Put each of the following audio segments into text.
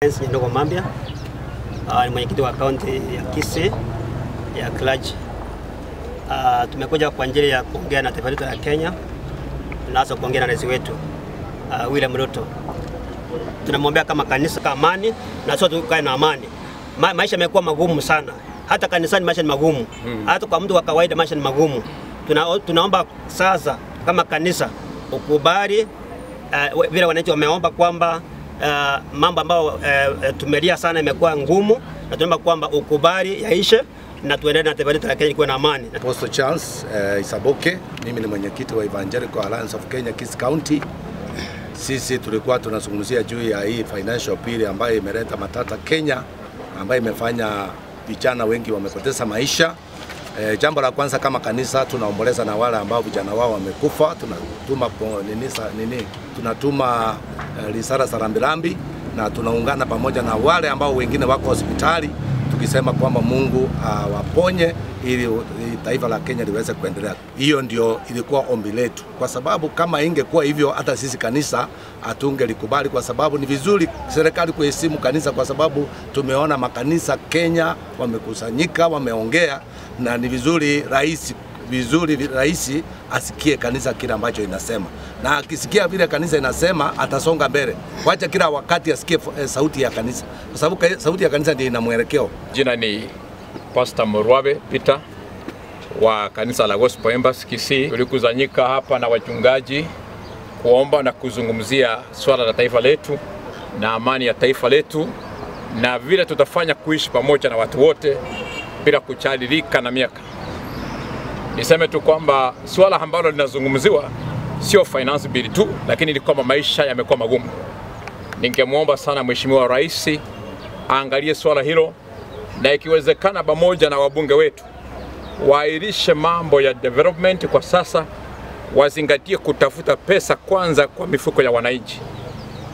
Ndogo Mambia ni mwenyekiti wa kaunti ya Kisii ya Clergy. Tumekuja kwa ajili ya kuongea na taifa letu la Kenya na hasa kuongea na rais wetu William Ruto. Tunamwombea kama kanisa kama amani na sote tukae na amani. Maisha yamekuwa magumu sana. Hata kanisani maisha ni magumu. Hata kwa mtu wa kawaida maisha ni magumu. Tunaomba sasa kama kanisa ukubali vile wananchi wameomba kwamba mambo ambayo tumelia sana imekuwa ngumu, na tunaomba kwamba ukubali yaishe na tuendelee na taifa letu la Kenya kuwa na amani. Apostle Charles Isaboke, mimi ni mwenyekiti wa Evangelical Alliance of Kenya Kisii County. Sisi tulikuwa tunazungumzia juu ya hii financial bill ambayo imeleta matata Kenya, ambayo imefanya vijana wengi wamepoteza maisha. Jambo la kwanza kama kanisa tunaomboleza na wale ambao vijana wao wamekufa. Tunatuma risala za rambirambi na tunaungana pamoja na wale ambao wengine wako hospitali tukisema kwamba Mungu awaponye ili taifa la Kenya liweze kuendelea. Hiyo ndio ilikuwa ombi letu, kwa sababu kama ingekuwa hivyo hata sisi kanisa hatungelikubali, kwa sababu ni vizuri serikali kuheshimu kanisa, kwa sababu tumeona makanisa Kenya wamekusanyika, wameongea, na ni vizuri rais asikie kanisa kile ambacho inasema, na akisikia vile kanisa inasema atasonga mbele. Wacha kila wakati asikie sauti ya kanisa, kwa sababu sauti ya kanisa ndio ina mwelekeo. Jina ni Pastor Morwabe Peter wa kanisa la Gospel Embassy Kisii. Tulikusanyika hapa na wachungaji kuomba na kuzungumzia swala la taifa letu na amani ya taifa letu, na vile tutafanya kuishi pamoja na watu wote bila kuchalilika na miaka. Niseme tu kwamba swala ambalo linazungumziwa sio finance bill tu, lakini ni kwamba maisha yamekuwa magumu. Ningemuomba sana Mheshimiwa Rais aangalie swala hilo, na ikiwezekana pamoja na wabunge wetu waahirishe mambo ya development kwa sasa, wazingatie kutafuta pesa kwanza kwa mifuko ya wananchi.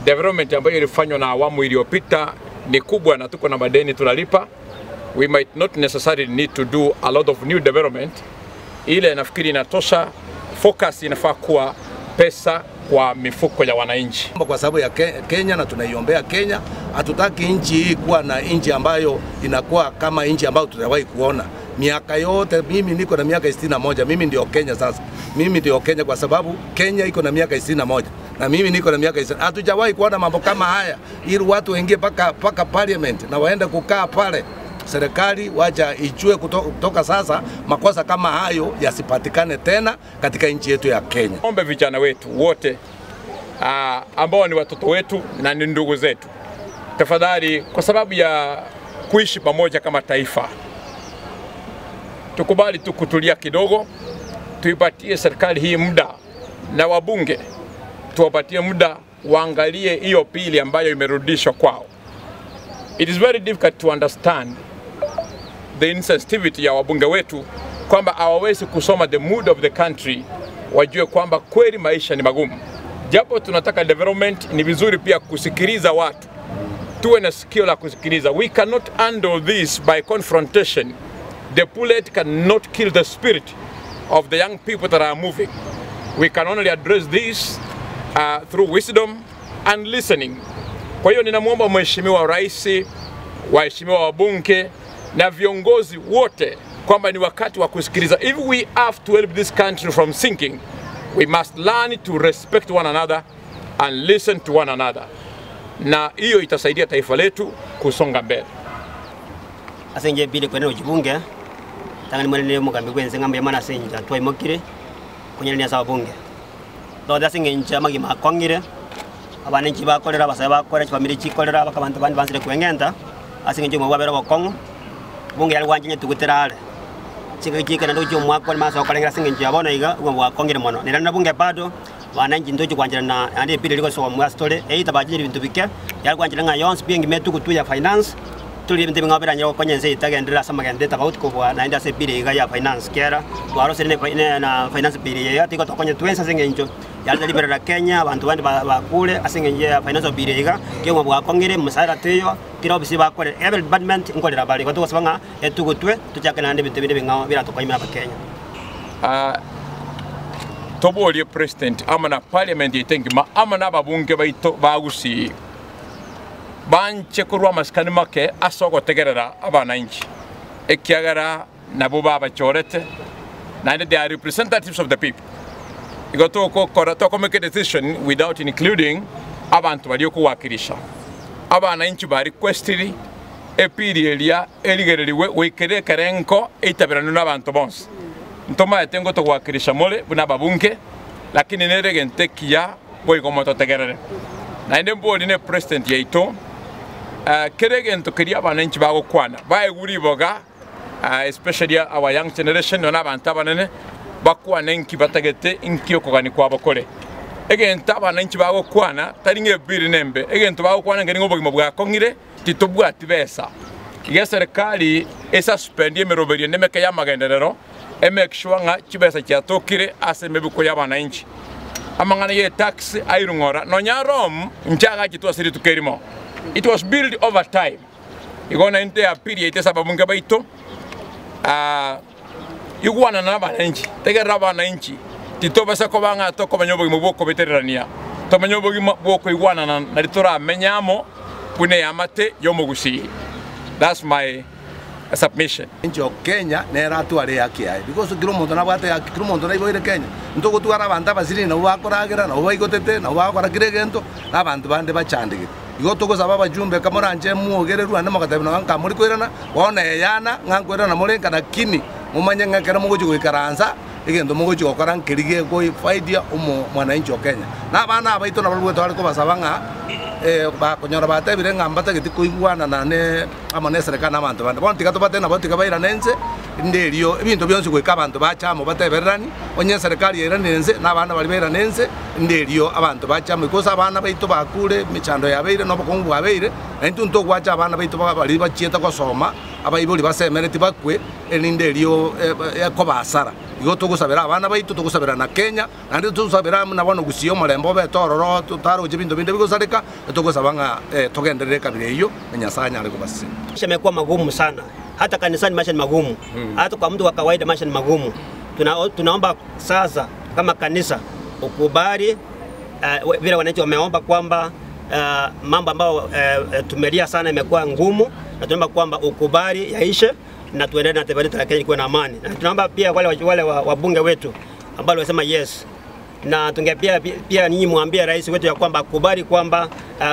Development ambayo ilifanywa na awamu iliyopita ni kubwa na tuko na madeni tunalipa. We might not necessarily need to do a lot of new development. Ile nafikiri inatosha. Focus inafaa kuwa pesa kwa mifuko ya wananchi. Kwa sababu ya Kenya, na tunaiombea Kenya. Hatutaki nchi hii kuwa na nchi ambayo inakuwa kama nchi ambayo tutawahi kuona miaka yote. Mimi niko na miaka 61, mimi ndio Kenya sasa. Mimi ndio Kenya kwa sababu Kenya iko na miaka 61 na mimi niko na miaka 20. Hatujawahi kuona mambo kama haya, ili watu waingie paka parliament na waende kukaa pale. Serikali wacha ijue kutoka sasa makosa kama hayo yasipatikane tena katika nchi yetu ya Kenya. Ombe vijana wetu wote ambao ni watoto wetu na ni ndugu zetu, tafadhali, kwa sababu ya kuishi pamoja kama taifa, tukubali tu kutulia kidogo, tuipatie serikali hii muda, na wabunge tuwapatie muda waangalie hiyo pili ambayo imerudishwa kwao. It is very difficult to understand the insensitivity ya wabunge wetu, kwamba hawawezi kusoma the mood of the country, wajue kwamba kweli maisha ni magumu. Japo tunataka development, ni vizuri pia kusikiliza watu, tuwe na sikio la kusikiliza. We cannot handle this by confrontation. The bullet cannot kill the spirit of the young people that are moving. We can only address this through wisdom and listening. Kwa hiyo ninamuomba Mheshimiwa Rais, waheshimiwa wabunge na viongozi wote kwamba ni wakati wa kusikiliza. If we have to help this country from sinking, we must learn to respect one another and listen to one another. Na hiyo itasaidia taifa letu kusonga mbele. Asenje bili kwenda ujibunge tangani mwenene mugambi kwenze ngambe mana senja twai mokire kunyelenia sa wabunge. Ndo asenje ncha magi makongire abanenchi bakolera basaba bakora family chikolera bakabantu bandi bansire kwengenda asinge mu babera bakongo bunge yali wanjinye tuguterale chika na ndojo mwako masa okalengera singe njabona iga uwa kongire mono nirana bunge bado wananchi ndojo kwanjira na andi pili liko so mu story eita bajiri bintu bike yali kwanjira nga yons bingi metu kutu ya finance tuli bintu ngabera nyo konyenze itagendera sama gendeta bauti ko na inda se pili iga ya finance kera waro sene na finance pili ya tiko tokonye twensa singe njo yali libera Kenya abantu bandi bakule asinge ya finance bill iga kyo bwa kongire musara teyo kiro bisi bakore every department ngolera bali ko tukosanga etugutwe tuchake na ndi bintu bindi bingawo bila tokoyima ba Kenya. Toboli president amana parliament itengima amana babunge baito bagusi banche kurwa maskani make asogo tegerera abana inchi ekiagara nabo baba chorete and they are representatives of the people. You got to make a decision without including abantu bali okuwakirisha abana inchi ba requestiri epirilia eligereriwe wekere karenko itabirana n'abantu bonse ntoma etengo to wakirisha mole buna babunge lakini neregente kia boy komoto tegerere na ende mbodi ne president yaito keregento kiria abana inchi bago kwana baeguri boga especially our young generation n'abantu abanene bakwana inki batagete inki okogani kwa bakore egenta abana inchi bago kwana taringe biri nembe egento bago kwana ngeni ngobogimo bwa kongire titobwa tibesa iga serikali esa suspendie meroberie nemeke ya magenderero make sure nga chibesa cyatokire asemebuko y'abana inchi amangana ye tax airungora no nyarom nchaga kitwa siri tukerimo. It was built over time igona inte ya period sababu ngaba ito igwana na abana inchi tegera abana inchi titobesa ko banga to ko banyobo muboko beterania to banyobo boko igwana na ritora menyamo kune yamate yomugusi. That's my submission. Inchi ya Kenya nera tuare yake ai because kilo muntu na bwate kilo muntu na iboire Kenya ntoko tuara banda basiri na wakoragira na waigotete na wakora kiregento na bantu bande bachandike igoto ko sababa jumbe kamoranje muogereru ane makatabi na nka muri kwirana wona yana ngankwera na murenga na kini mumanye ngakera mugoji gwikaranza igendo mugoji gokora nkirige ko faidia mwana inchi ya Kenya na bana abaito na balwe twari ko basabanga ba konyora bate birenga mbata giti kuigwana na ne amane serikali n'abantu bande bonti gato bate na bonti kabaira nenze nderio ibintu byonse gweka abantu bachamo batebererani onye serikali yeranenze n'abana bali beranenze nderio abantu bachamo ikosa abana baito bakure michando yabeire no bukungu babeire n'intu nto kwacha abana baito bali bachieta kosoma abayibuli basemereti bakwe eninderio yakobasara igo tugusabira abana baito tugusabira na Kenya nandi tugusabira nabona gusiyo marembo betororo tutaro jibintu binde bigusarika tugusabanga tugenderere kabire iyo nyasanya ari kubasi imekuwa magumu sana hata kanisani maisha ni magumu hata kwa mtu wa kawaida maisha ni magumu tunaomba sasa kama kanisa ukubali vile wananchi wameomba kwamba mambo ambayo tumelia sana imekuwa ngumu na tunaomba kwamba ukubali yaishe na tuendelee na taifa letu la Kenya kuwa na amani. Na tunaomba pia wale wabunge wetu ambao walisema yes. Na tungepia pia ninyi muambie rais wetu ya kwamba kubali kwamba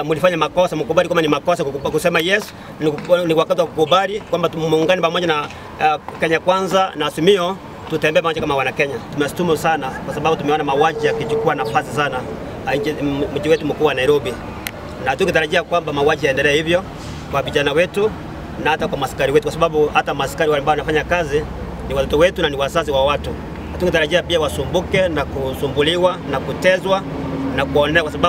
mlifanya makosa, mkubali kama ni makosa kusema yes, ni wakati wa kukubali kwamba muungane pamoja na Kenya Kwanza na Azimio tutembee pamoja kama wana Kenya. Tumeshtumu sana kwa sababu tumeona mauaji yakichukua nafasi sana mji wetu mkuu wa Nairobi. Na tukitarajia kwamba mauaji yaendelee hivyo kwa vijana wetu na hata kwa maskari wetu kwa sababu hata maskari wale ambao wanafanya kazi ni watoto wetu na ni wazazi wa watu. Tungetarajia pia wasumbuke na kusumbuliwa na kutezwa na kuonewa kwa sababu